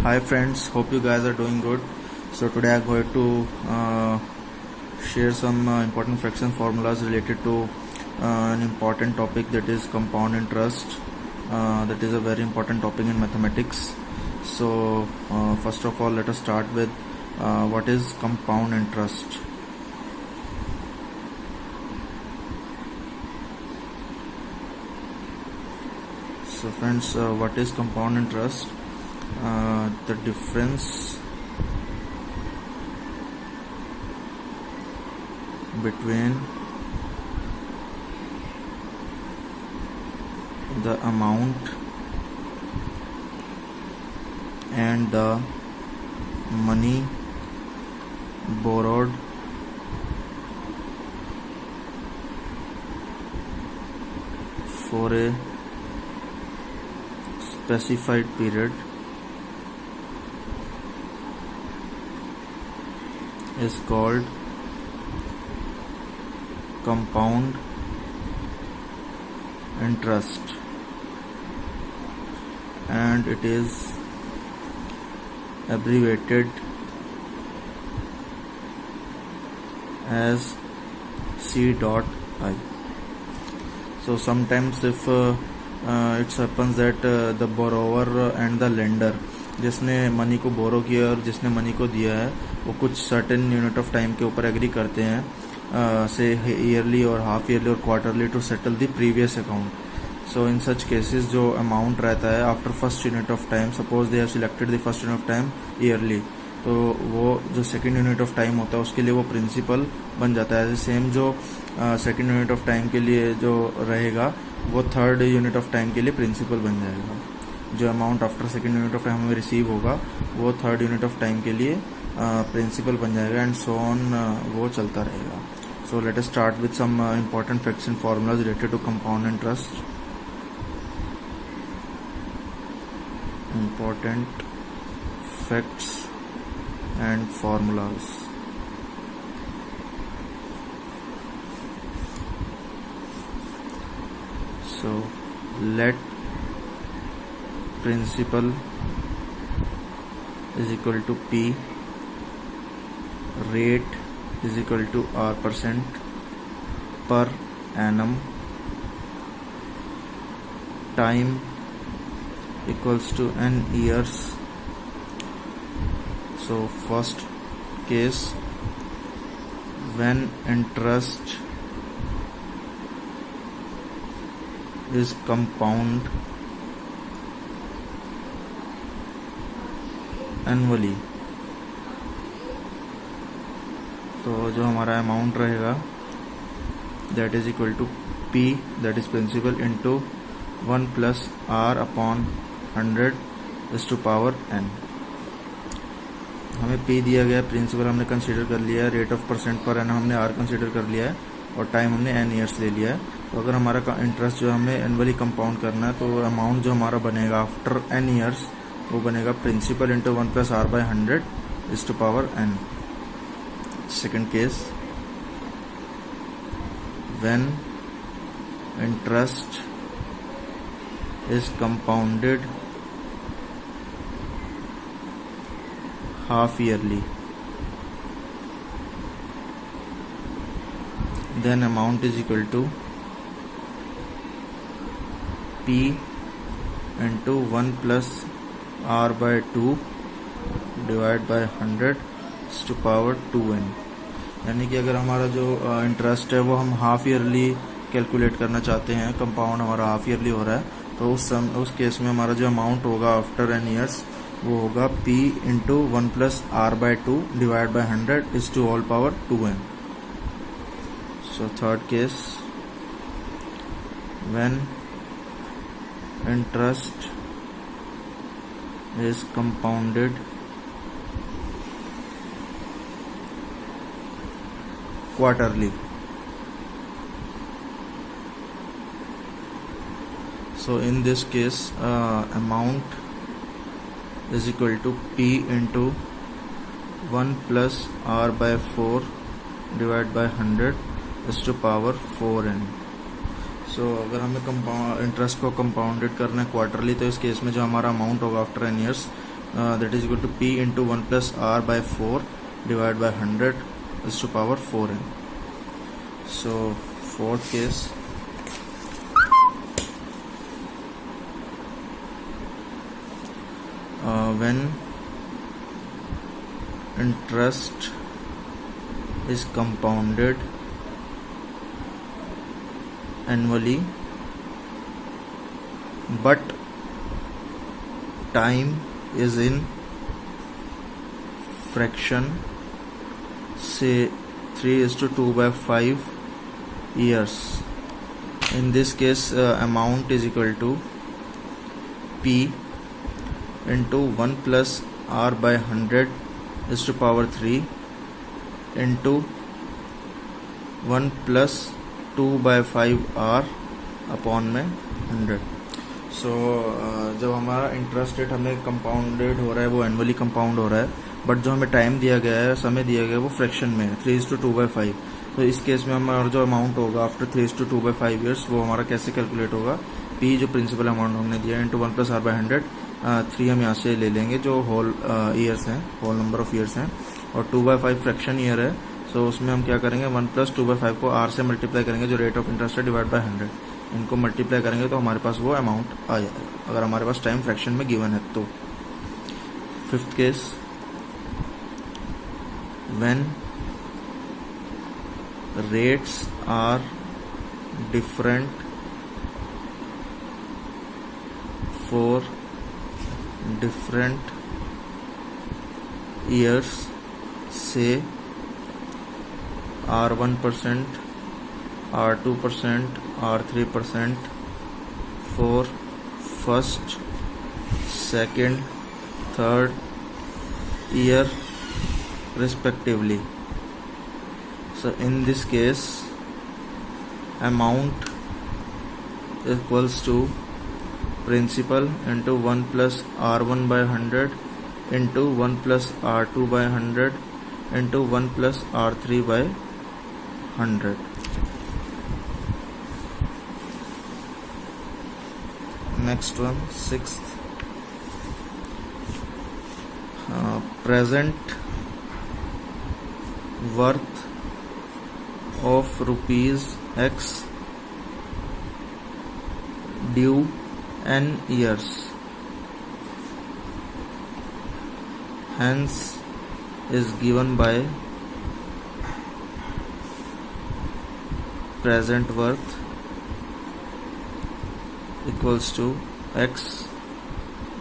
Hi friends, hope you guys are doing good. So today I'm going to share some important fraction formulas related to an important topic, that is compound interest. That is a very important topic in mathematics. So first of all, let us start with what is compound interest. So friends, what is compound interest? The difference between the amount and the money borrowed for a specified period is called compound interest, and it is abbreviated as C.I. So sometimes if it happens that the borrower and the lender, जिसने money को बोरो किया और जिसने money को दिया है, वो कुछ सर्टेन यूनिट ऑफ टाइम के ऊपर एग्री करते हैं, से ईयरली और हाफ ईयरली और quarterly, to settle the previous account. So in such cases जो अमाउंट रहता है after first unit of time, suppose they have selected the first unit of time yearly, तो वो जो सेकेंड यूनिट ऑफ टाइम होता है उसके लिए वो प्रिंसिपल बन जाता है. सेम जो सेकेंड यूनिट ऑफ टाइम के लिए जो रहेगा वो थर्ड यूनिट ऑफ टाइम के लिए प्रिंसिपल बन जाएगा. जो amount after second unit of time हमें रिसीव होगा वो थर्ड यूनिट ऑफ टाइम के लिए प्रिंसिपल बन जाएगा, एंड सो ऑन वो चलता रहेगा. So let us start with some important facts and formulas related to compound interest. Important facts and formulas. So let principal is equal to P, rate is equal to R% per annum, time equals to n years. So first case, when interest is compound annually, तो जो हमारा amount रहेगा that is equal to P, that is principal, into 1 plus R upon 100 is to power n. हमें P दिया गया, principal हमने consider कर लिया है, rate of percent per annum हमने R कंसीडर कर लिया है, और टाइम हमने n ईयर्स ले लिया है. तो अगर हमारा इंटरेस्ट जो हमें एनुअली कंपाउंड करना है, तो अमाउंट जो हमारा बनेगा आफ्टर n ईयर्स वो बनेगा principal into 1 plus R by 100 is to power n. Second case, when interest is compounded half yearly, then amount is equal to P into 1 plus R by 2 divided by 100 to power 2n. यानी कि अगर हमारा जो interest है वो हम half yearly calculate करना चाहते हैं, कंपाउंड हमारा हाफ ईयरली हो रहा है, तो उस केस में हमारा जो अमाउंट होगा आफ्टर n ईयर्स वो होगा P into 1 plus R by 2 divide by 100 is to all power 2n. So third case, when interest is compounded quarterly. So in this case, amount is equal to P into 1 plus R by 4 divided by 100 is to power 4n. So अगर हमें interest को compounded करना है quarterly, तो इस case में जो हमारा अमाउंट होगा after n years that is equal to P into 1 plus R by 4 divided by 100 is to power 4n. So fourth case, when interest is compounded annually but time is in fraction, say 3:2/5 years. In this case, amount is equal to P into 1 plus R by 100 is to power 3 into 1 plus 2/5 R upon में 100. सो जब हमारा interest rate हमें compounded हो रहा है, वो annually compound हो रहा है, बट जो हमें टाइम दिया गया है, समय दिया गया है, वो फ्रैक्शन में है 3:2/5. तो इस केस में हमारा जो अमाउंट होगा आफ्टर 3:2/5 ईयर्स, वो हमारा कैसे कैलकुलेट होगा? P जो प्रिंसिपल अमाउंट हमने दिया है इंटू 1 प्लस R बाय 100, 3 हम यहाँ से ले लेंगे जो होल ईयर्स हैं, होल नंबर ऑफ ईयर्स हैं, और 2/5 फ्रैक्शन ईयर है. सो उसमें हम क्या करेंगे, 1 प्लस 2/5 को R से मल्टीप्लाई करेंगे जो रेट ऑफ इंटरेस्ट है डिवाइड बाय 100. इनको मल्टीप्लाई करेंगे तो हमारे पास वो अमाउंट आ जाएगा, अगर हमारे पास टाइम फ्रैक्शन में गिवन है तो. Fifth case, when rates are different for different years, say R1%, R2%, R3% for first, second, third year respectively. So in this case, amount equals to principal into 1 plus R1 by 100 into 1 plus R2 by 100 into 1 plus R3 by 100. Next one, sixth, present worth of rupees X due n years, hence is given by present worth equals to X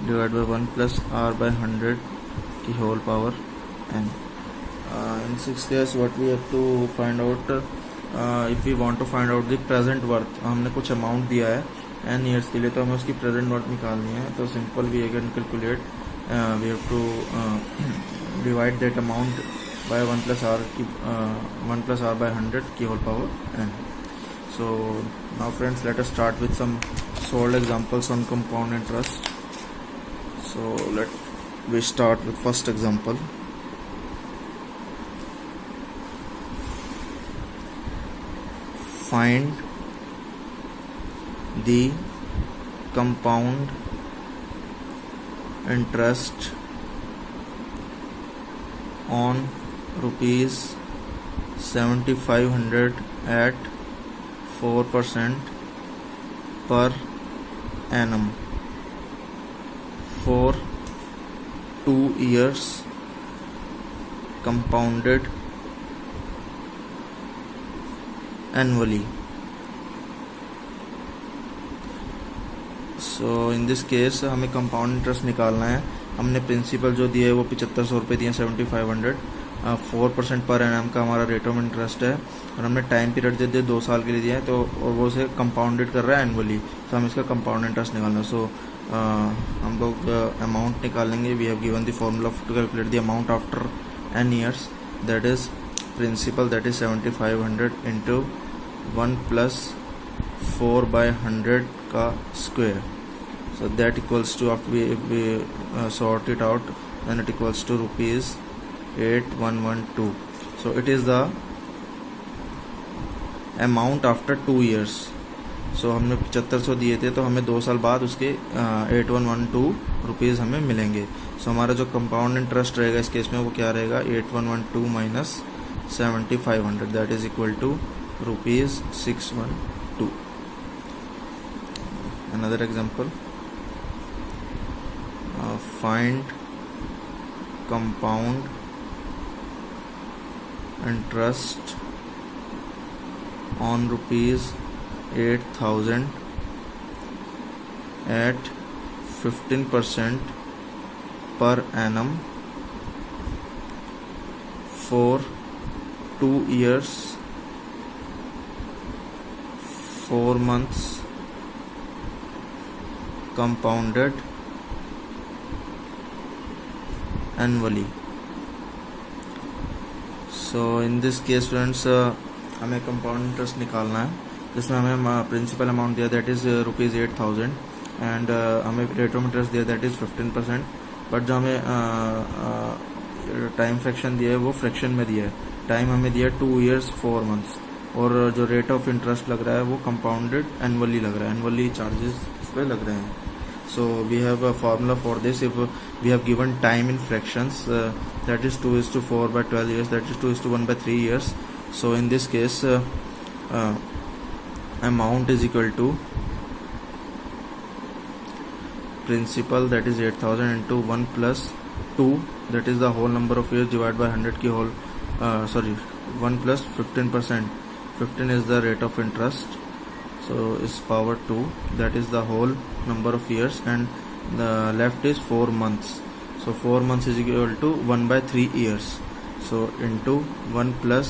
divided by 1 plus R by 100 की whole power n. In sixth case, what we have to find out, if we want to find out the present worth, हमने कुछ amount दिया है n years के लिए, तो हमें उसकी present worth निकालनी है. तो simple we can calculate, we have to divide that amount by 1 plus R की 1 plus R by 100 की whole power n. So now friends, let us start with some solved examples on compound interest. So let we start with first example. Find the compound interest on rupees 7,500 at 4% per annum for 2 years compounded annually. So in this case हमें compound interest निकालना है. हमने principal जो दिया है वो 7500 रुपये दिए, 7500, 4% पर एनम का हमारा रेट ऑफ इंटरेस्ट है, और हमने टाइम पीरियड दे दिया 2 साल के लिए दिया है, तो और वो से कंपाउंडेड कर रहा है एनुअली, तो हम इसका कंपाउंड इंटरेस्ट निकालना है. सो हम लोग अमाउंट निकालेंगे. We have given the formula to calculate the amount after n years, that is principal, that is 7500 into 1 plus 4 by 100 का square. So that equals to, after we sort it out, then it equals to rupees 8112. So it is the amount after 2 years. सो हमने 7500 दिए थे, तो हमें 2 साल बाद उसके 8112 rupees हमें मिलेंगे। सो हमारा जो कंपाउंड इंटरेस्ट रहेगा इस केस में वो क्या रहेगा, 8112 minus 7500, that is equal to ₹612। Another example, find compound interest on ₹8,000 at 15% per annum for 2 years 4 months compounded annually। So in this case friends, हमें कंपाउंड इंटरेस्ट निकालना है, जिसमें हमें प्रिंसिपल अमाउंट दिया दैट इज़ ₹8,000 एंड हमें rate of interest दिया that is 15%, but जो हमें टाइम फ्रैक्शन दिया है वो फ्रैक्शन में दिया है। टाइम हमें दिया 2 years 4 months, और जो रेट ऑफ इंटरेस्ट लग रहा है वो कंपाउंडेड एनुअली लग रहा है, एनुअली चार्जेस इस पर लग रहे हैं। So we have a formula for this. If we have given time in fractions, that is 2:4 by 12 years, that is 2:1 by 3 years. So in this case, amount is equal to principal, that is 8,000 into 1 plus 2, that is the whole number of years, divided by 100 की whole 1 plus 15%, 15 is the rate of interest, so is power 2, that is the whole number of years, and the left is 4 months, so 4 months is equal to 1 by 3 years, so into 1 plus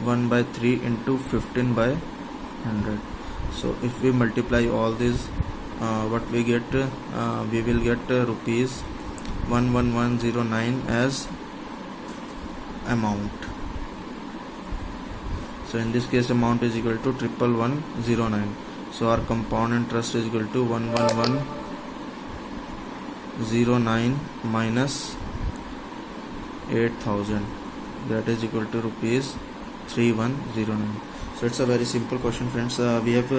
1 by 3 into 15 by 100. So if we multiply all these, what we get, we will get ₹11109 as amount. So in this case amount is equal to 11109. So our compound interest is equal to 11109 minus 8,000, that is equal to ₹3109. So it's a very simple question friends. We have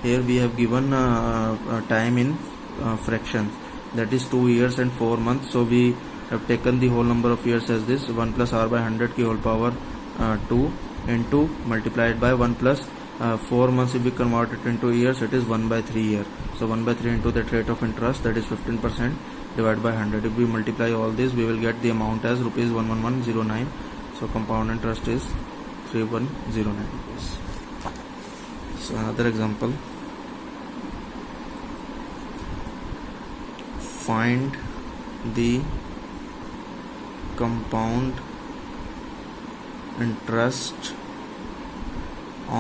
here we have given time in fractions, that is 2 years and 4 months. So we have taken the whole number of years as this 1 plus r by 100 की whole power 2 into multiplied by 1 plus 4 months. If we convert it into years, it is 1 by 3 year. So 1 by 3 into that rate of interest, that is 15% divided by 100. If we multiply all this, we will get the amount as ₹11109. So compound interest is 3109 rupees. So another example, find the compound interest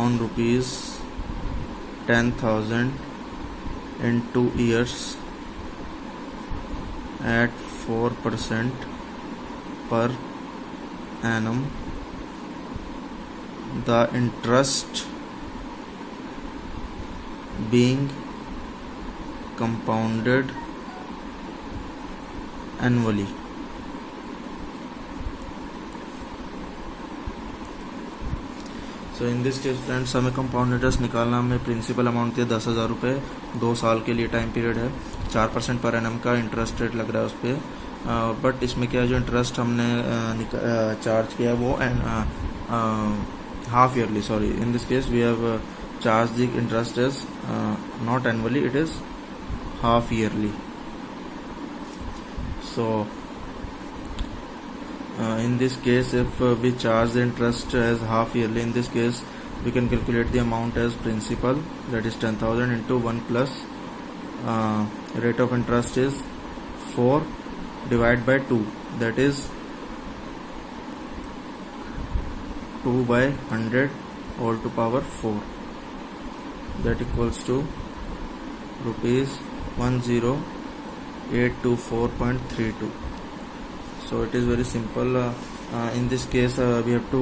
on ₹10,000 in 2 years at 4% per annum. The interest being compounded annually. So in this case friends, हमें compound interest निकालना, हमें principal amount दिया 10,000 रुपये, 2 साल के लिए time period है, 4% per annum का इंटरेस्ट रेट लग रहा है उस पर, बट इसमें क्या है, जो इंटरेस्ट हमने चार्ज किया वो half yearly, sorry, in this case we have charge the interest is not annually, it is half yearly. So in this case, if we charge the interest as half yearly, in this case we can calculate the amount as principal, that is 10,000 into 1 plus rate of interest is 4 divided by 2, that is 2 by 100 all to power 4, that equals to ₹10,824.32. So it is very simple. In this case we have to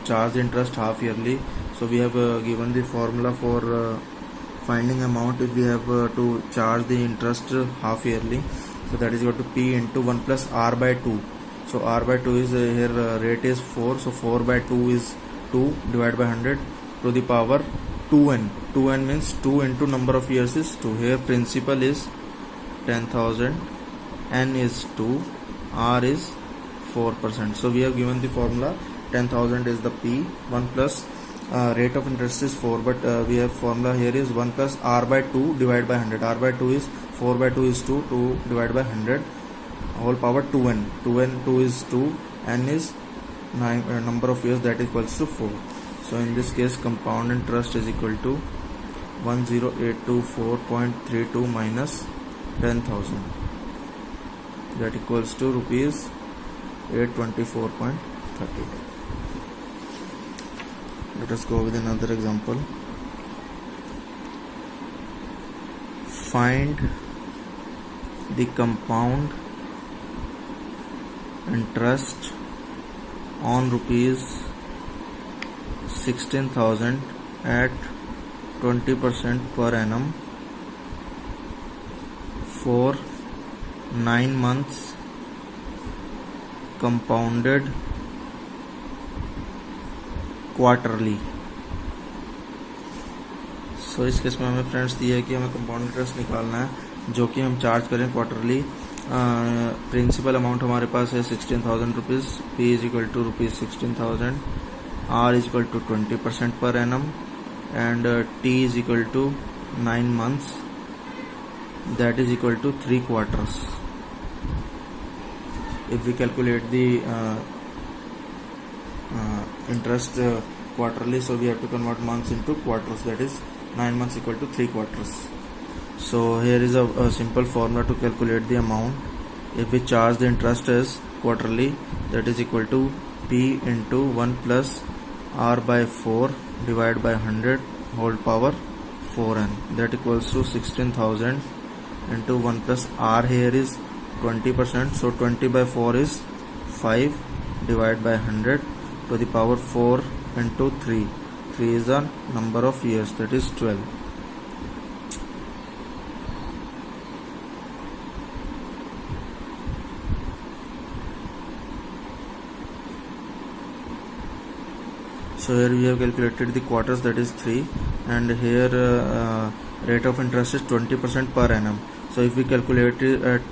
charge interest half yearly, so we have given the formula for finding amount. If we have to charge the interest half yearly, so that is equal to P into 1 plus R by 2. So R by 2 is here rate is 4, so 4 by 2 is 2 divided by 100 to the power 2n. 2n means 2 into number of years is 2. Here principal is 10,000, n is 2, r is 4%. So we have given the formula 10,000 is the P, 1 plus rate of interest is 4, but we have formula here is 1 plus r by 2 divided by 100. R by 2 is 4 by 2 is 2, 2 divided by 100 whole power 2n. 2 is 2, n is 9 number of years, that is equals to 4. So in this case compound interest is equal to 10824.32 minus 10,000, that equals to rupees 824.30. Let us go with another example. Find the compound interest on rupees 16,000 at 20% per annum for 9 months compounded quarterly. So इस case में हमें friends दिया है कि हमें compound interest निकालना है जो कि हम चार्ज करें क्वार्टरली. प्रिंसिपल अमाउंट हमारे पास है 16,000 rupees. P is equal to rupees 16,000, R is equal to 20% per annum, and T is equal to 9 months, that is equal to 3 quarters. If we calculate the interest quarterly, so we have to convert months into quarters, that is 9 months equal to 3 quarters. So here is a simple formula to calculate the amount. If we charge the interest as quarterly, that is equal to P into 1 plus R by 4 divided by 100 whole power 4n, that equals to 16,000 into 1 plus R here is 20%, so 20 by 4 is 5 divided by 100 to the power 4 into 3. 3 is the number of years, that is 12. So here we have calculated the quarters, that is 3, and here rate of interest is 20% per annum. So if we calculate it at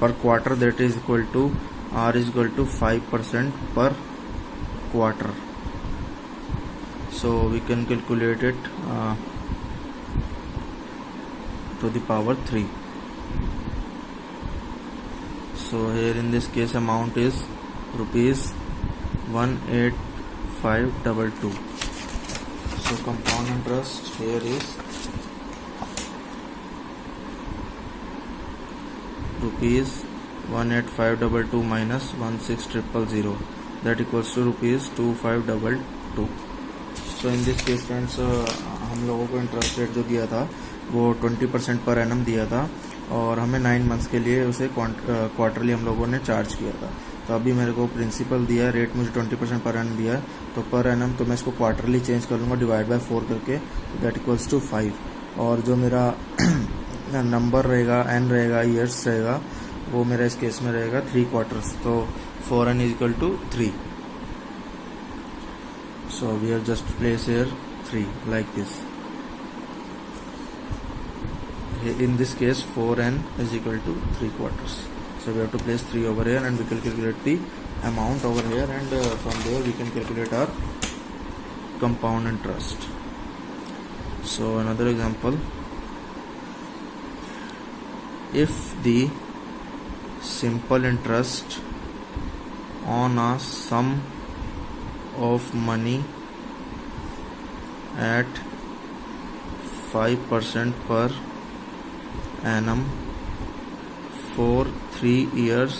per quarter, that is equal to R is equal to 5% per quarter. So we can calculate it to the power 3. So here in this case amount is rupees 18522. So compound interest here is rupees 18522 minus 16000, that equals to rupees 2522. So in this case friends, हम लोगों को interest rate जो दिया था वो 20% per annum दिया था और हमें 9 मंथ्स के लिए उसे क्वार्टरली हम लोगों ने चार्ज किया था. तो अभी मेरे को प्रिंसिपल दिया है, रेट मुझे 20% पर एनम दिया है, तो पर एनम तो मैं इसको क्वार्टरली चेंज कर लूँगा डिवाइड बाय 4 करके, दैट इक्वल्स टू 5. और जो मेरा नंबर रहेगा, एन रहेगा, ईयर्स रहेगा, वो मेरा इस केस में रहेगा 3 quarters. तो 4n is equal to 3. So we have just placed here 3 like this. In this case 4n is equal to 3 quarters. So we have to place 3 over here and we can calculate the amount over here, and from there we can calculate our compound interest. So another example, if the simple interest on a sum of money at 5% per annum for 3 years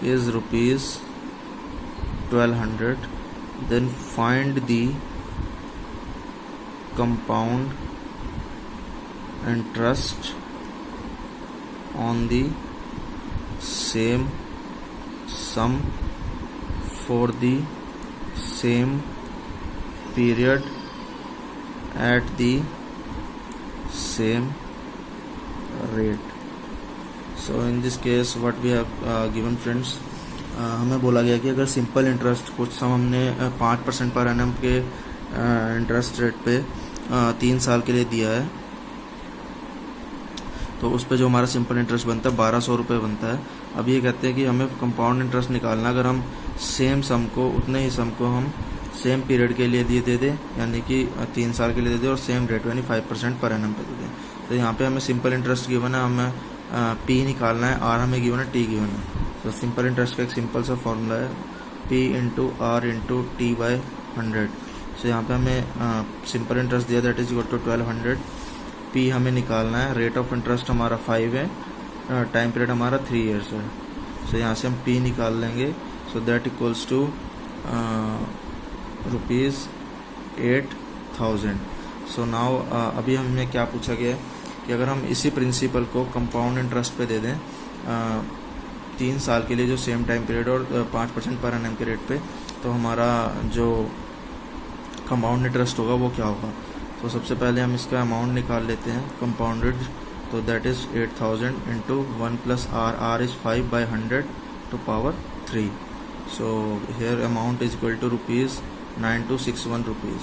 is rupees 1200, then find the compound interest on the same sum for the same period at the same rate. So in this case what we have given friends, हमें बोला गया कि अगर simple interest कुछ सम हमने 5% per annum के interest rate पे 3 साल के लिए दिया है, तो उस पर जो हमारा सिंपल इंटरेस्ट बनता है 1200 रुपये बनता है। अब ये कहते हैं कि हमें कंपाउंड इंटरेस्ट निकालना, अगर हम सेम सम को, उतने ही सम को हम सेम पीरियड के लिए दे दें, यानी कि 3 साल के लिए दे दें, और सेम रेट यानी 5% पर एनम पे दे दें। तो यहाँ पे हमें सिंपल इंटरेस्ट गिवन है, हमें पी निकालना है, आर हमें गिवन है, टी गिवन है। तो सिंपल इंटरेस्ट का एक सिंपल सा फॉर्मूला है P into R into T by 100। So यहाँ पे हमें सिंपल इंटरेस्ट दिया that is equal to 1200। P हमें निकालना है, रेट ऑफ इंटरेस्ट हमारा 5 है, टाइम पीरियड हमारा 3 ईयर्स है। सो यहाँ से हम पी निकाल लेंगे, so that equals to ₹8,000। So now अभी हमें क्या पूछा गया है कि अगर हम इसी प्रिंसिपल को कंपाउंड इंटरेस्ट पे दे दें 3 साल के लिए जो सेम टाइम पीरियड और 5% पर एनम के रेट पे, तो हमारा जो कंपाउंड इंटरेस्ट होगा वो क्या होगा। तो सबसे पहले हम इसका अमाउंट निकाल लेते हैं कंपाउंडेड, तो that is 8,000 into 1 plus R, R is 5/100 to power 3। So here amount is equal to ₹9261 rupees.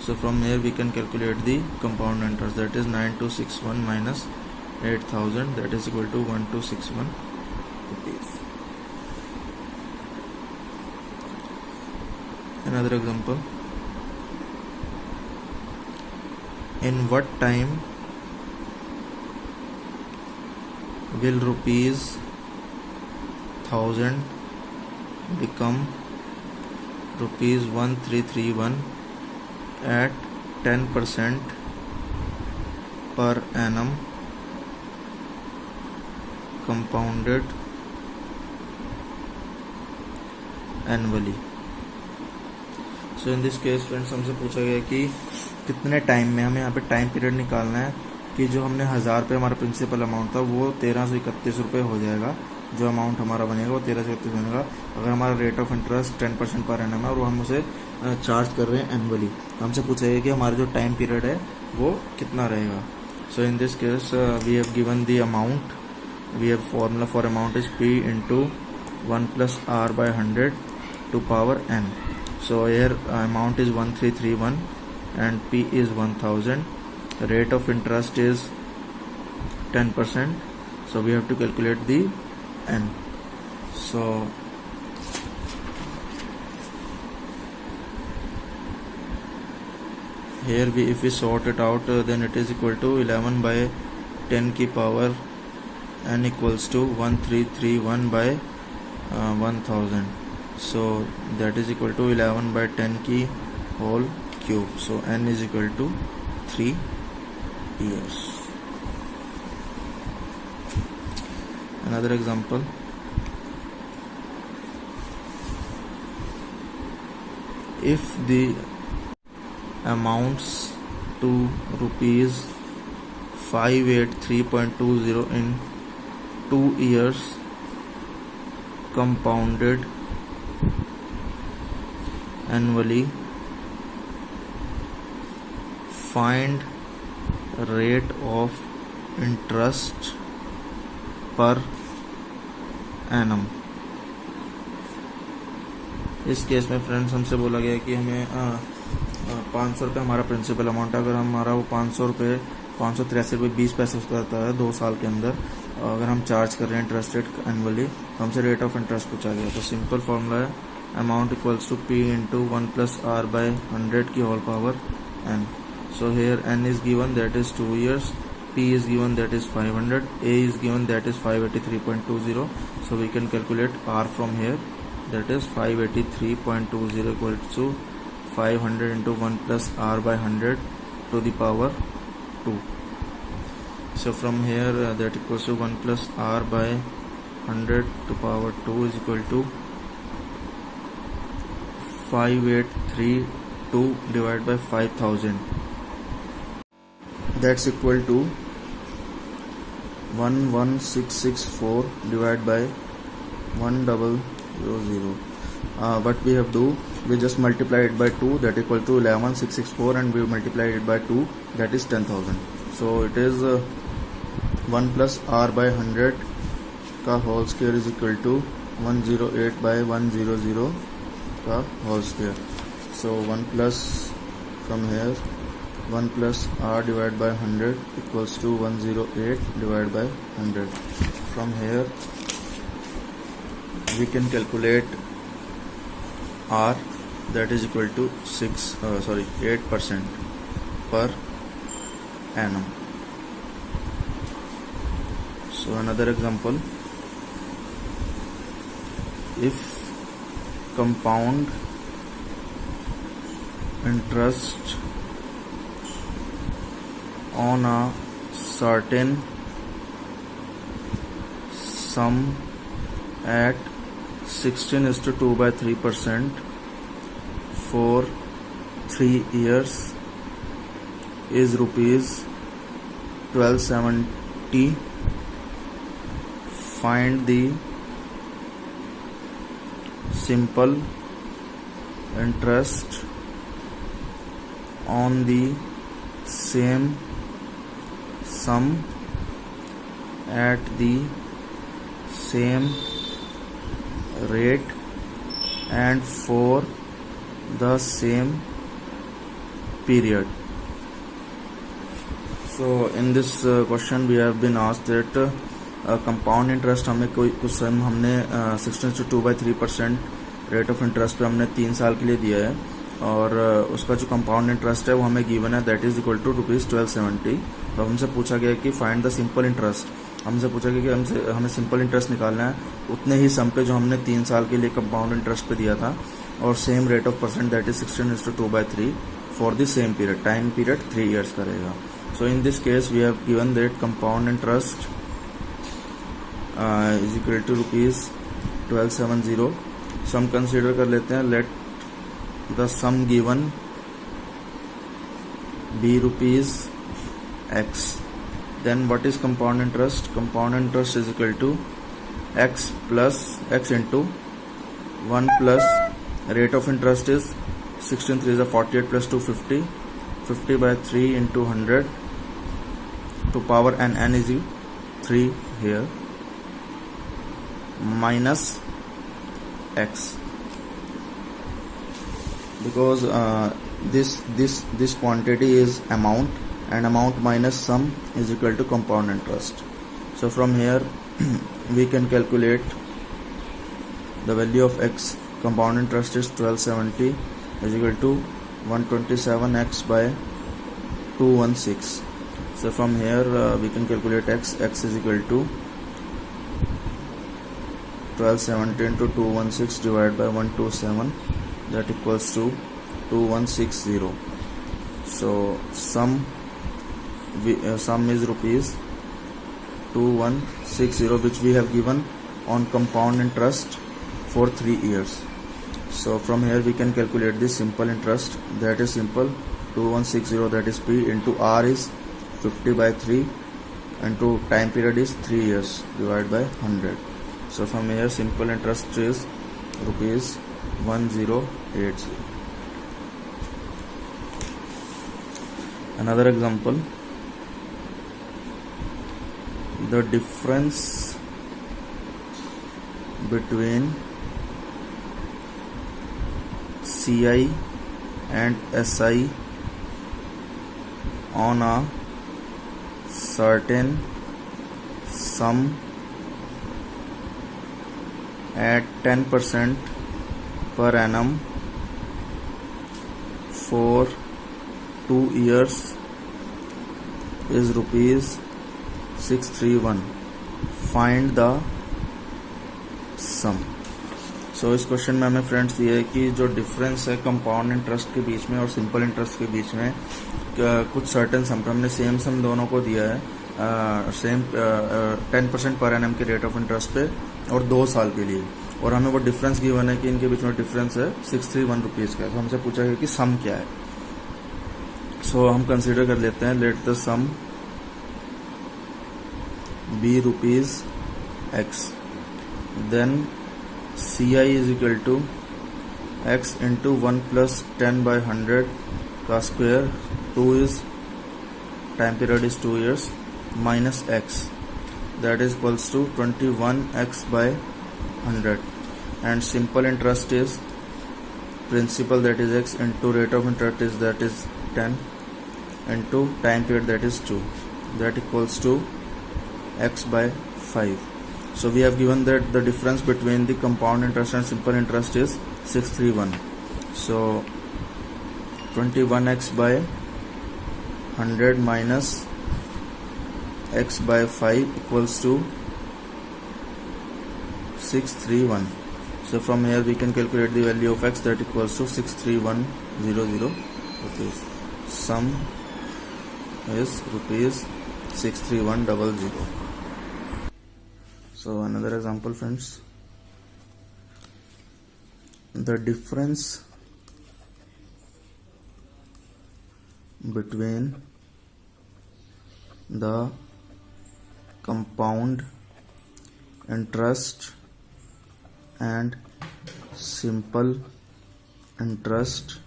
So from here we can calculate the compound interest, that is 9261 minus 8,000, that is equal to 1261 rupees. Another example, in what time will ₹1,000 become ₹1331 at 10% per annum compounded annually। So in this case friends हमसे पूछा गया कि कितने time में, हमें यहाँ पे time period निकालना है कि जो हमने 1000 रुपये हमारा प्रिंसिपल अमाउंट था वो 1331 रुपये हो जाएगा, जो अमाउंट हमारा बनेगा वो 1331 बनेगा। अगर हमारा rate of interest 10% per annum है और वो हम उसे चार्ज कर रहे हैं एनुअली, तो हमसे पूछा गया कि हमारा जो टाइम पीरियड है वो कितना रहेगा। So in this case we have given the amount, we have formula for amount is P into 1 plus R by 100 to power n। So here amount is 1331 and P is 1000, rate of interest is 10%, so we have to calculate the n। So here if we sort it out, then it is equal to 11 by 10 की power n equals to 1331 by 1000। So that is equal to 11 by 10 की whole cube, so n is equal to 3 years। Another example, if the amounts to ₹583.20 in 2 years compounded annually, find rate of interest per annum। इस case में friends हमसे बोला गया कि हमें 500 रुपये हमारा प्रिंसिपल अमाउंट है, अगर हमारा वो 500 रुपये 583 रुपये 20 पैसे होता है 2 साल के अंदर, अगर हम चार्ज कर रहे हैं इंटरेस्ट रेट एनुअली, तो हमसे रेट ऑफ इंटरेस्ट पूछा गया। तो सिंपल फॉर्मूला है amount equals to P into 1 plus R by 100 की whole power n। So here n is given that is 2 years, P is given that is 500, A is given that is 583.20, so we can calculate R from here, that is 583.20 equals to 500 into 1 plus R by 100 to the power 2। So from here that equals to 1 plus R by 100 to power 2 is equal to 5832 divided by 5000, that's equal to 11664 divided by 1000। What we have do, we just multiply it by 2, that equal to 11664, and we multiply it by 2, that is 10,000। so it is 1 plus R by 100 का whole square is equal to 108 by 100 का whole square। so 1 plus from here 1 plus r divided by 100 equals to 108 divided by 100. From here we can calculate r, that is equal to 8% per annum. So another example, if compound interest on a certain sum at 16:2/3% for 3 years is rupees 1270, find the simple interest on the same sum at the same rate and for the same period. So in this question we have been asked that compound interest हमें कुछ सम हमने 16/2/3% rate of interest पे हमने 3 साल के लिए दिया है, और उसका जो कंपाउंड इंटरेस्ट है वो हमें गिवन है, दैट इज इक्वल टू ₹1270. तो हमसे पूछा गया कि फाइंड द सिंपल इंटरेस्ट. हमसे पूछा गया कि हमें सिंपल इंटरेस्ट निकालना है उतने ही सम पे जो हमने 3 साल के लिए कंपाउंड इंटरेस्ट पे दिया था, और same rate of percent that is 16:2/3 for the same period. Time period 3 years का रहेगा. So in this case we have given that compound interest is equal to ₹1270. Sum consider कर लेते हैं. Let the sum given be ₹X. Then what is compound interest? Compound interest is equal to x into 1 plus rate of interest is 16 3 is 48 plus 2 50. 50/3 into 100 to power n is 3 here minus x, because this quantity is amount, and amount minus sum is equal to compound interest. So from here we can calculate the value of x. Compound interest is 1270 is equal to 127x by 216. So from here we can calculate x. X is equal to 1270 into 216 divided by 127, that equals to 2160. So sum is ₹2160, which we have given on compound interest for 3 years. So from here we can calculate the simple interest. That is simple 2160, that is P, into R is 50/3 into time period is 3 years divided by 100. So from here simple interest is ₹1080. Another example, the difference between CI and SI on a certain sum at 10% per annum for 2 years is ₹631. Find the sum. So इस question में हमें friends ये है कि जो difference है compound interest के बीच में और सिंपल इंटरेस्ट के बीच में, कुछ सर्टेन सम हमने सेम सम दोनों को दिया है, सेम 10% पर एनएम के रेट ऑफ इंटरेस्ट पे और 2 साल के लिए, और हमें वो डिफरेंस गिवन है कि इनके बीच में डिफरेंस है ₹631 का. तो हमसे पूछा गया कि सम क्या है. सो हम कंसीडर कर लेते हैं. Let the sum be ₹X. Then CI is equal to x into 1 plus 10/100 का square, 2 is time period is 2 years minus x, that is equals to 21x by 100, and simple interest is principal that is x into rate of interest is that is 10 into time period that is 2, that equals to x by 5. So we have given that the difference between the compound interest and simple interest is 631. So 21x by 100 minus x by 5 equals to 631. So from here we can calculate the value of x, that equals to 63100 rupees. Sum is rupees 63100. So another example, friends. The difference between the compound interest and simple interest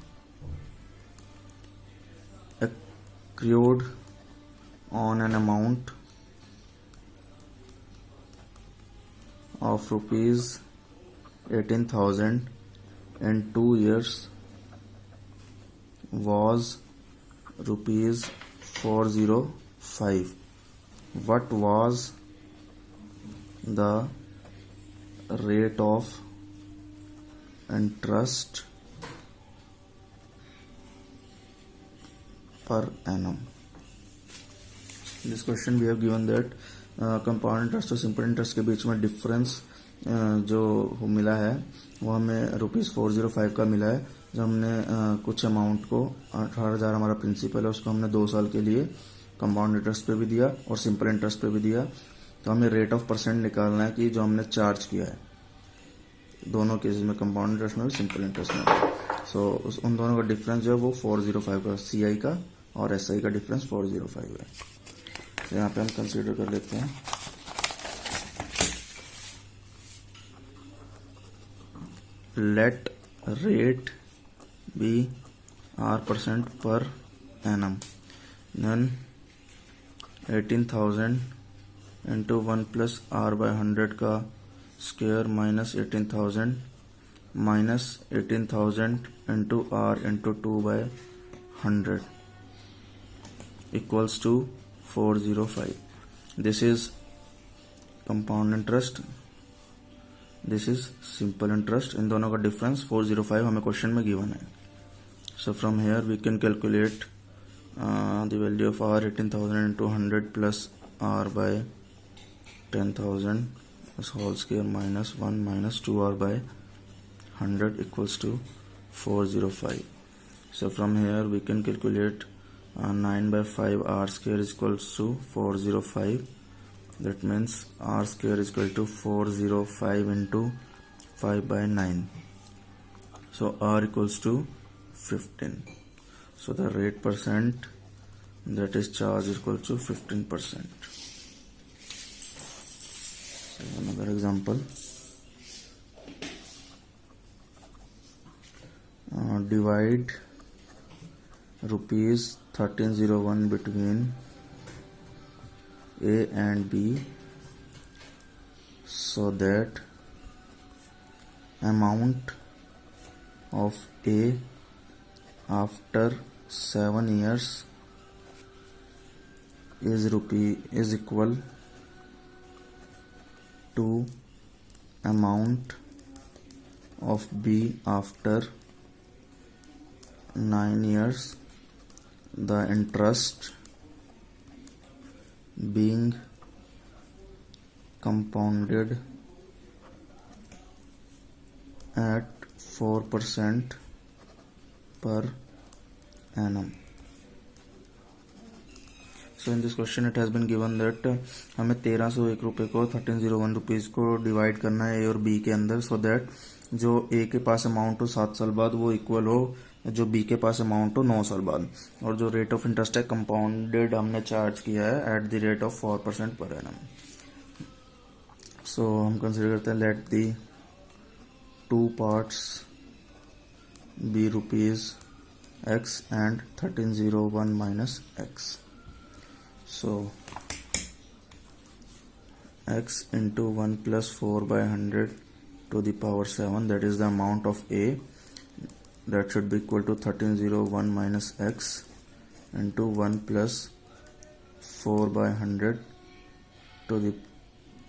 accrued on an amount of rupees 18,000 in 2 years was rupees 405. What was the rate of interest per annum? In this question we have given that compound interest और simple interest के बीच में difference जो मिला है वो हमें ₹405 का मिला है। जो हमने कुछ अमाउंट को 18,000 हमारा प्रिंसिपल है उसको हमने 2 साल के लिए कंपाउंड इंटरेस्ट पे भी दिया और सिंपल इंटरेस्ट पे भी दिया। तो हमें रेट ऑफ परसेंट निकालना है कि जो हमने चार्ज किया है दोनों केसेस में, कंपाउंड इंटरेस्ट में भी सिंपल इंटरेस्ट में। सो उन दोनों का डिफरेंस जो है वो 405 का, CI का और SI का डिफरेंस 405 है। तो यहाँ पे हम कंसीडर कर लेते हैं let rate be R% per annum, then 18,000 into 1 plus R by 100 का square minus 18,000 minus 18,000 into R into 2 by 100 equals to 405. This is compound interest, this is simple interest. इन दोनों का डिफरेंस 405 हमें क्वेश्चन में given है। So from here we can calculate the value of R 18,000 into 100 plus R by 10,000 is whole square minus 1 minus 2R by 100 equals to 405. So from here we can calculate 9 by 5 R square is equals to 405. That means R square is equal to 405 into 5 by 9. So R equals to 15. So the rate percent that is charge is equal to 15%. So another example. Divide rupees 1301 between A and B so that amount of A after 7 years is equal to amount of B after 9 years, the interest being compounded at 4% per annum. So in this question it has been given that हमें 1301 रुपये को 1301 rupees को divide करना है A और B के अंदर, so that जो A के पास अमाउंट हो 7 साल बाद वो इक्वल हो जो B के पास अमाउंट हो 9 साल बाद, और जो रेट ऑफ इंटरेस्ट है कंपाउंडेड हमने चार्ज किया है at the rate of 4% per annum. सो हम कंसिडर करते हैं let the 2 parts B rupees x and 1301 minus x. So x into 1 plus 4 by 100 to the power 7, that is the amount of A, that should be equal to 1301 minus x into 1 plus 4 by 100 to the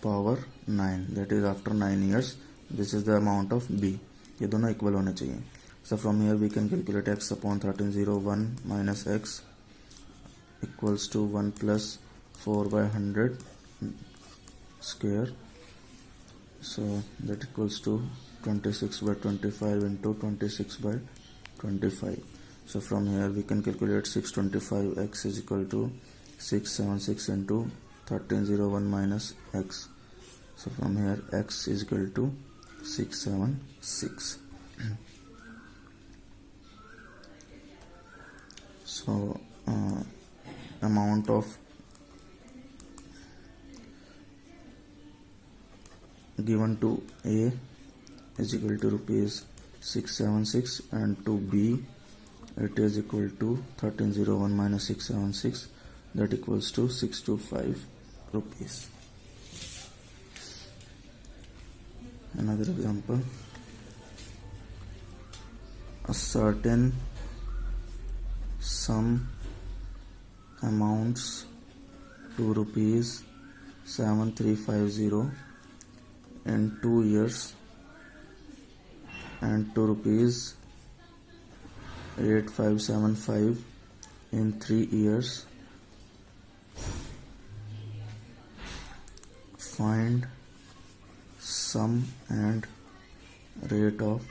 power 9, that is after 9 years. This is the amount of b. ये दोनों equal होने चाहिए. So from here we can calculate x upon 1301 minus x equals to 1 plus 4 by 100 square. So that equals to 26 by 25 into 26 by 25. So from here we can calculate 625x is equal to 676 into 1301 minus x. So from here x is equal to 676. So amount of given to A is equal to rupees 676 and to B it is equal to 1301 minus 676, that equals to 625 rupees. Another example, a certain sum amounts to rupees 7350 in 2 years and to rupees 8575 in 3 years. Find sum and rate of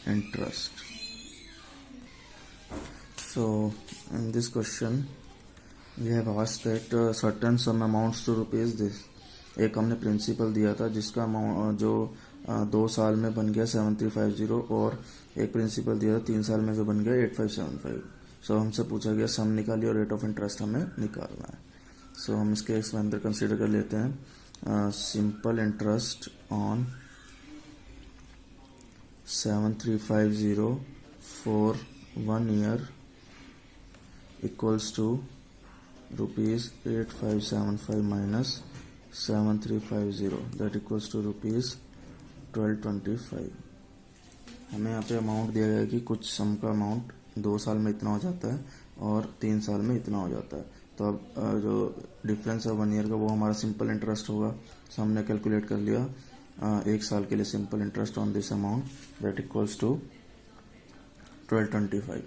interest. So in this question we have asked that certain sum amounts to rupees this. एक हमने principal दिया था जिसका amount जो 2 साल में बन गया 7350 और एक प्रिंसिपल दिया था 3 साल में जो बन गया 8575. सो हमसे पूछा गया सम निकालिए और रेट ऑफ इंटरेस्ट हमें निकालना है. सो हम इसके अंदर कंसीडर कर लेते हैं simple interest on 7350 for 1 year equals to rupees 8575 minus 7350, that equals to rupees 1225. हमें यहाँ पे अमाउंट दिया गया है कि कुछ सम का अमाउंट 2 साल में इतना हो जाता है और 3 साल में इतना हो जाता है. तो अब जो डिफरेंस है 1 ईयर का वो हमारा सिंपल इंटरेस्ट होगा. तो हमने कैलकुलेट कर लिया 1 साल के लिए simple interest on this amount, that equals to 1225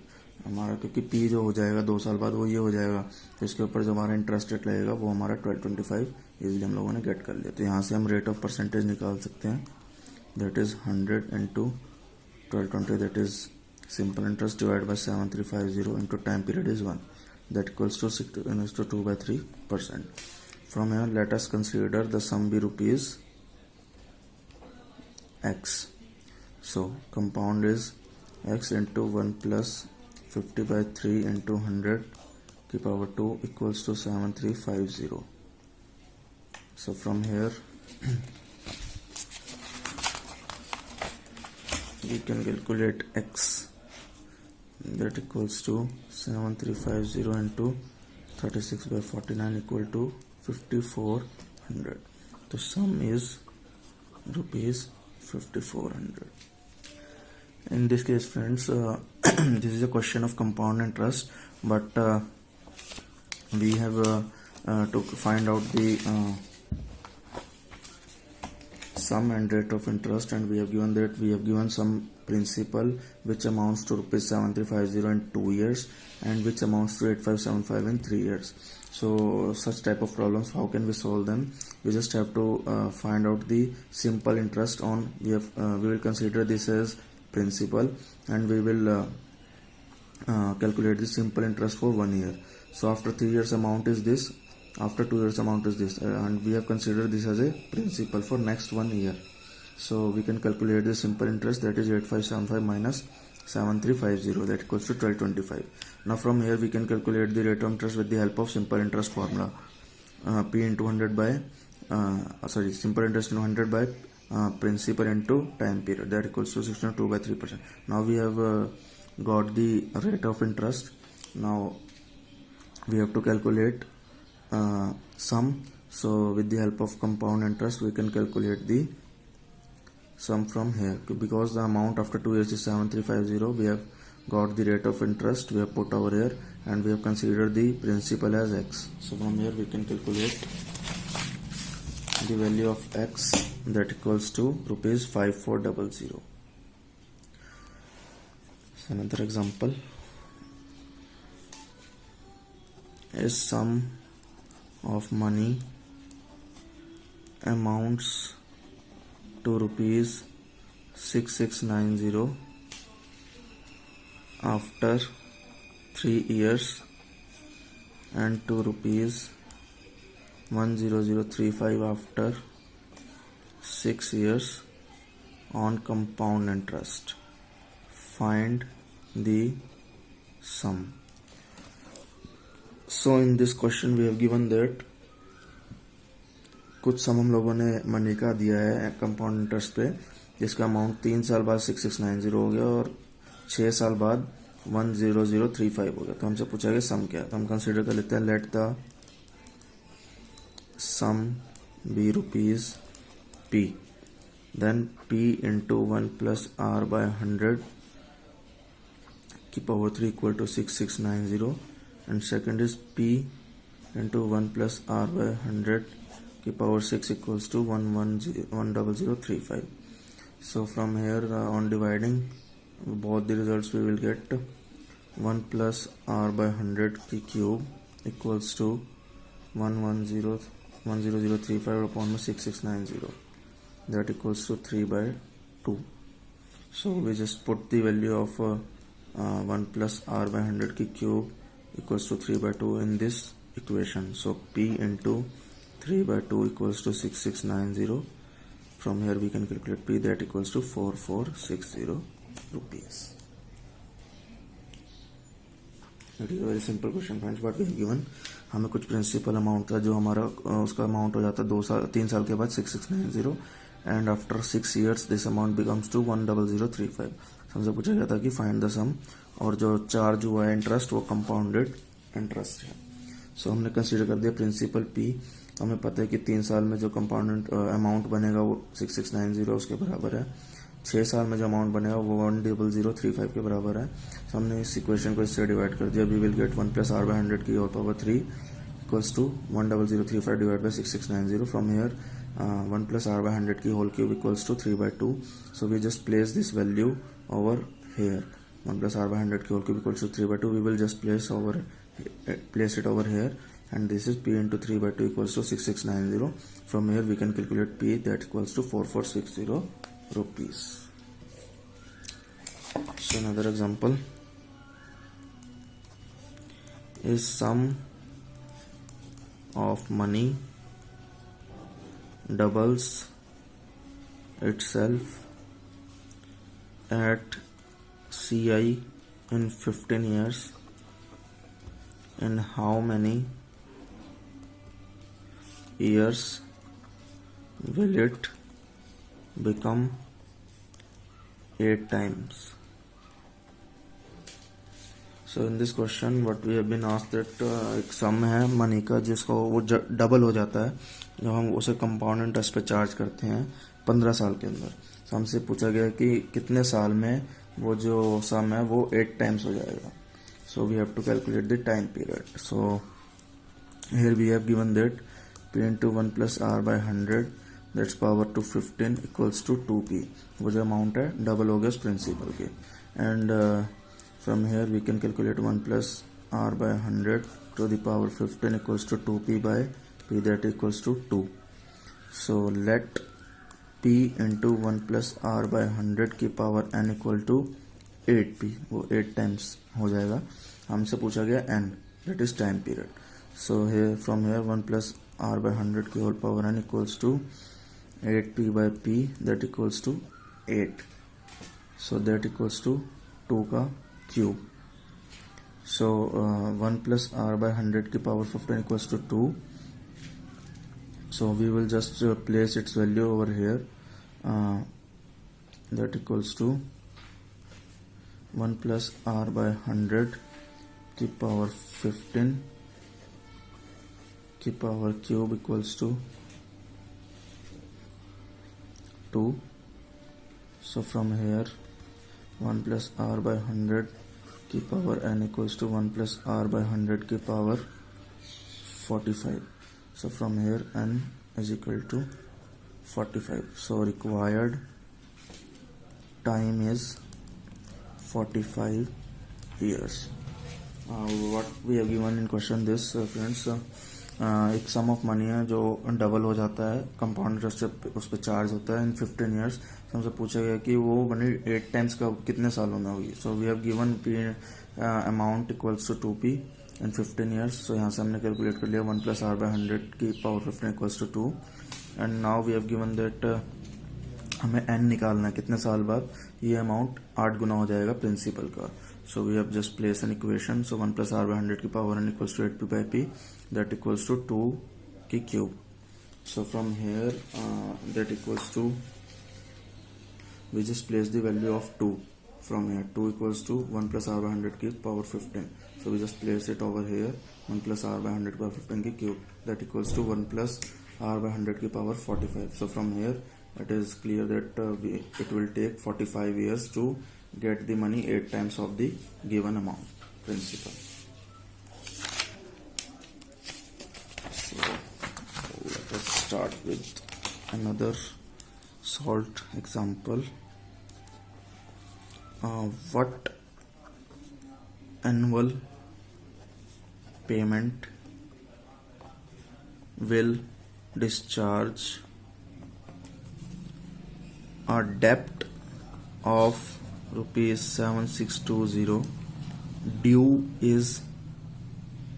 हमारा, क्योंकि पी जो हो जाएगा 2 साल बाद वो ये हो जाएगा. तो इसके ऊपर जो हमारा इंटरेस्ट रेट लगेगा वो हमारा 1225 इजीली हम लोगों ने गेट कर लिया. तो यहाँ से हम रेट ऑफ परसेंटेज निकाल सकते हैं, that is 100 into 1220, that is simple interest divide by 7350 into time period is 1, that equals to 2/3%. From here let us consider the sum be rupees x. So compound is x into 1 plus 50/3 into 100 की power 2 equals to 7350. So from here we can calculate x, that equals to 7350 into 36/49 equal to 5400. The sum is rupees 5400. In this case friends, this is a question of compound interest, but we have to find out the sum and rate of interest, and we have given some principal which amounts to rupees 7350 in 2 years and which amounts to 8575 in 3 years. So such type of problems, how can we solve them? We just have to find out the simple interest on, we will consider this as principal and we will calculate the simple interest for 1 year. So after 3 years amount is this, after 2 years amount is this, and we have considered this as a principal for next 1 year. So we can calculate the simple interest, that is 8575 minus 7350, that equals to 1225. Now from here we can calculate the rate of interest with the help of simple interest formula. P into 100 by simple interest into 100 by principal into time period, that equals to 62/3%. Now we have got the rate of interest. Now we have to calculate sum. So with the help of compound interest we can calculate the sum from here. Because the amount after 2 years is 7350, we have got the rate of interest, we have put over here, and we have considered the principal as x. So from here we can calculate the value of x, that equals to rupees 5400. So another example is sum of money amounts to rupees 6690 after 3 years and to rupees 10035 after 6 years on compound interest. Find the sum. So in this question we have given that कुछ सम हम लोगों ने money का दिया है compound interest पे, जिसका amount 3 साल बाद 6690 हो गया और 6 साल बाद 10035 हो गया. तो हमसे पूछा गया सम क्या है. तो हम कंसीडर कर लेते हैं let the sum be rupees P, then P into 1 plus R by 100 की power 3 equal to 6690, and second is P into 1 plus R by 100 की power 6 equals to 10035. So from here on dividing both the results we will get 1 plus r by 100 की cube equals to 10035 upon 6690, that equals to 3 by 2. So we just put the value of 1 plus r by 100 की cube equals to 3 by 2 in this equation. So p into 3 by 2 equals to 6690. From here we can calculate p, that equals to 4460 rupees. It is a very simple question friends, but we have given हमें कुछ principal amount था जो हमारा उसका amount हो जाता है 3 साल के बाद 6690, and after 6 years this amount becomes to 10035. हमसे पूछा गया था कि फाइंड द सम, और जो चार्ज हुआ है इंटरेस्ट वो कंपाउंडेड इंटरेस्ट है. सो हमने कंसीडर कर दिया प्रिंसिपल पी. हमें पता है कि 3 साल में जो कंपाउंड अमाउंट बनेगा वो 6690 उसके बराबर है. 6 साल में जो अमाउंट बनेगा वो 10035 के बराबर है. तो हमने इस इक्वेशन को इससे डिवाइड कर दिया. We will get 1 plus R by 100 की whole power 3 equals to 10035 divide by 6690. From here 1 plus R by 100 की whole cube equals to 3 by 2. So we just place this value over here. 1 plus r by 100 की whole cube equals to 3 by 2. We will just place it over here, and this is p into 3 by 2 equals to 6690. From here we can calculate p, that equals to 4460 rupees. So another example is sum of money doubles itself at CI in 15 years. In how many years will it become 8 times? So in this question what we have been asked that एक सम है money का जिसका वो double हो जाता है जब हम उसे कंपाउंड इंटरेस्ट पे चार्ज करते हैं 15 साल के अंदर. तो हमसे पूछा गया कि कितने साल में वो जो सम है वो 8 टाइम्स हो जाएगा. So we have to calculate the time period. So here we have given that p into 1 plus r by 100, that's power to 15 equals to 2p. वो जो अमाउंट है डबल हो गया उस प्रिंसिपल के. And from here we can calculate 1 plus r by 100 to the power 15 equals to 2p by p, that equals to 2. So let p into 1 plus r by 100 की power n equal to 8p, वो 8 times हो जाएगा. हमसे पूछा गया n, that is time period. So here from here 1 plus r by 100 की whole power n equals to 8p by p, that equals to 8. So that equals to 2 का cube. So 1 plus r by 100 की power 15 equals to 2. So we will just place its value over here. That equals to 1 plus r by 100 की power 15 की power cube equals to 2. So from here 1 plus r by 100 की power n equals to 1 plus r by 100 की power 45. So from here n is equal to 45. So required time is 45 years. What we have given in question this friends, एक सम of money है जो double हो जाता है, compound interest उस पर charge होता है इन 15 ईयर्स. हमसे पूछा गया कि वो मनी 8 टाइम्स का कितने सालों में होगी. So we have given P amount equals to 2p in 15 years. सो यहाँ से हमने कैलकुलेट कर लिया 1 प्लस आर बाय 100 की power 15 equals to 2. And now we have given that हमें n निकालना है कितने साल बाद. ये अमाउंट 8 गुना हो जाएगा प्रिंसिपल का. So we have just placed an equation. So 1 plus r by 100 की power n equals to 8p by p, that equals to 2 की cube. So from here that equals to, we just place the value of 2 from here. 2 equals to 1 plus r by 100 की power 15. So we just place it over here. 1 plus r by 100 by 15 की cube, that equals to 1 plus r by 100 की power 45. So from here it is clear that it will take 45 years to get the money 8 times of the given amount principal. So let us start with another solved example. What annual payment will discharge a debt of rupees 7620, due is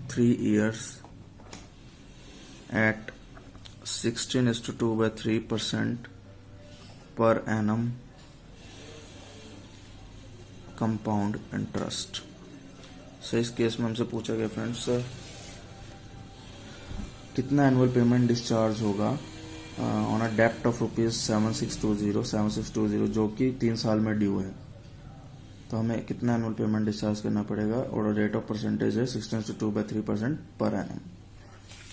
3 years at 16:2 by 3% per annum compound interest. So इस case में हमसे पूछा गया friends कितना annual payment discharge होगा on a डेप्ट of rupees 7620 जो कि 3 साल में ड्यू है. तो हमें कितना एनुअल पेमेंट डिस्चार्ज करना पड़ेगा और रेट ऑफ परसेंटेज है 16:2 by 3% पर एनम.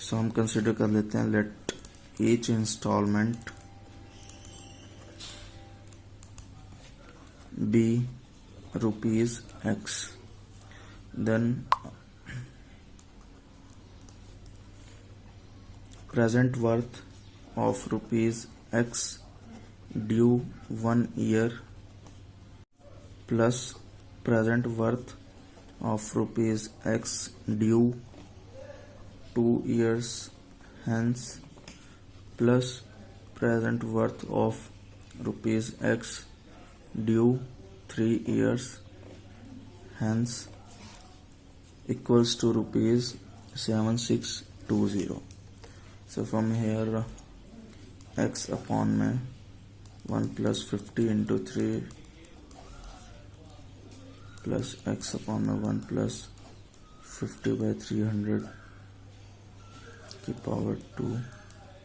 सो हम कंसिडर कर लेते हैं let each instalment be rupees x, then present worth of rupees x due 1 year plus present worth of rupees x due 2 years hence plus present worth of rupees x due 3 years hence equals to rupees 7620. So from here x upon में 1 plus 50 into 3 plus x upon में 1 plus 50 by 300 की power 2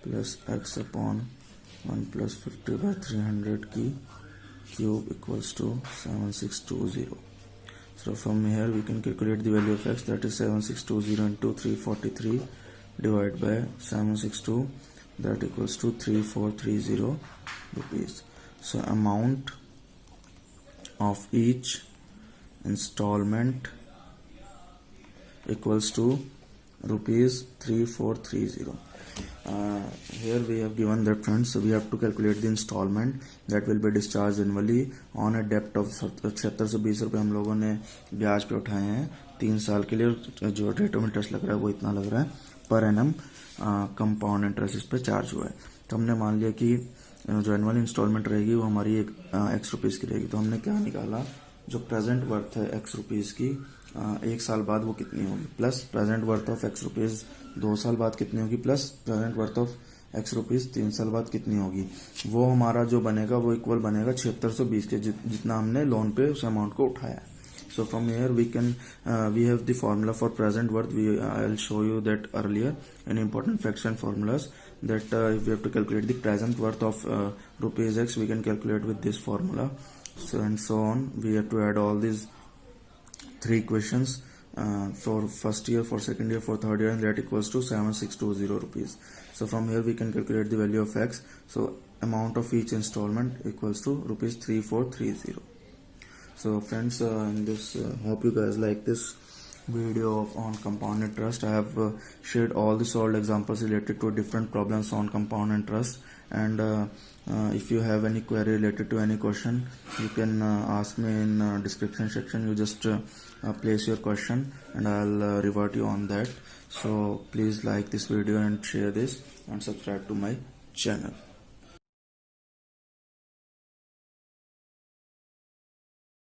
plus x upon 1 plus 50 by 300 की cube equals to 7620. So from here we can calculate the value of x, that is 7620 into 343 divided by 762, that equals to 3430 rupees. So amount of each installment equals to rupees 3430. Here we have given that friends, so we have to calculate the installment that will be discharged annually on a debt of 7620 रुपये हम लोगों ने ब्याज पे उठाए हैं 3 साल के लिए. जो रेट ऑफ इंटरेस्ट लग रहा है वो इतना लग रहा है पर एनम कंपाउंड इंटरेस्ट इस पे चार्ज हुआ है. तो हमने मान लिया कि जो एनुअल इंस्टॉलमेंट रहेगी वो हमारी एक्स रुपीज़ की रहेगी. तो हमने क्या निकाला, जो प्रेजेंट वर्थ है एक्स रुपीज़ की 1 साल बाद वो कितनी होगी, plus present worth of x rupees 2 साल बाद कितनी होगी, plus present worth of x rupees 3 साल बाद कितनी होगी. वो हमारा जो बनेगा वो इक्वल बनेगा 7620 के, जितना हमने लोन पे उस अमाउंट को उठाया. So from here we have the formula for present worth. I'll show you that earlier in important facts and formulas, that if we have to calculate the present worth of rupees x, we can calculate with this formula. So and so on. We have to add all these 3 equations for first year, for second year, for third year, and that equals to 7620 rupees. So from here we can calculate the value of x. So amount of each installment equals to rupees 3430. So friends, in this hope you guys like this video on compound interest. I have shared all the solved examples related to different problems on compound interest, and if you have any query related to any question, you can ask me in description section. You just place your question and I'll revert you on that. So please like this video and share this and subscribe to my channel.